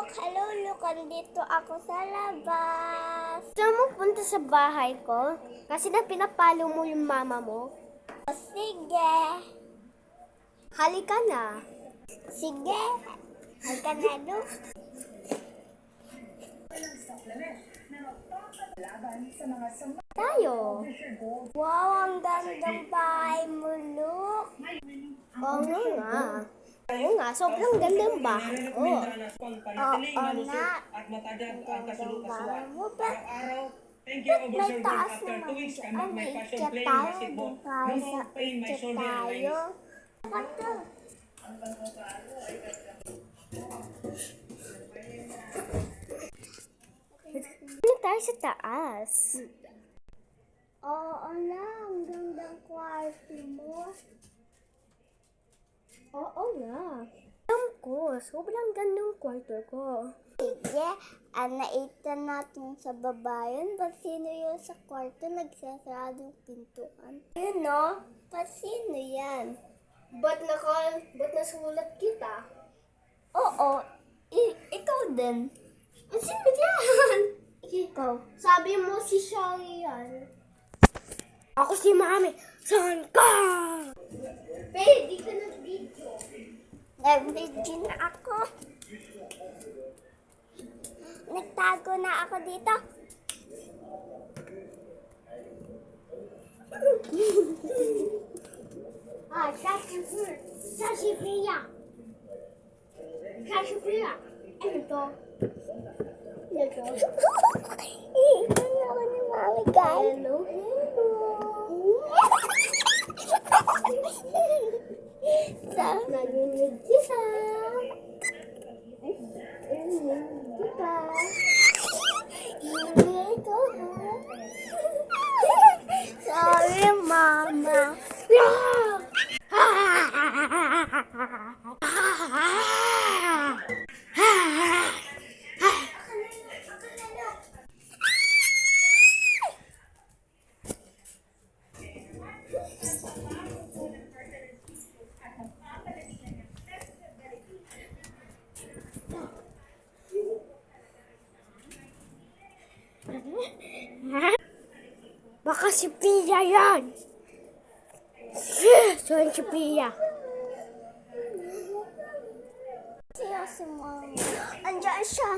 Hello, look, andito ako sa labas. Gusto mo punta sa bahay ko? Kasi na pinapalo mo yung mama mo. O, sige. Halika na. Sige. Halika na, look. Tayo. Wow, ang gandang bahay mo, look. Oo nga. Oo nga, sobrang gandang bahay ko. Oo na. Ang gandang bahay mo. Ba't may taas naman dyan? May ikat tayo. Doon tayo sa ikat tayo. Ito. Ano tayo sa taas? Oo na, ang gandang kwarto mo. Oo nga. Alam ko, sobrang gandang kwarto ko. Sige, naitan natin sa baba yun. Ba't sino yun sa kwarto nagsasaradong pintuan? Ayun no? Ba't sino yan? Ba't nasulat kita? Oo, ikaw din. Sino yan? Ikaw. Sabi mo si Shari yan. Ako si Mami. Saan ka? Di ka nag-video. Nag-video na ako. Nagtago na ako dito. Shashipia. Ano to? Ito ako ni Mami, guys. Hello. Narinig kita. Sorry, Mama. Baka si Pia yan. Saan si Pia? Siya si Mama. Andiyan siya.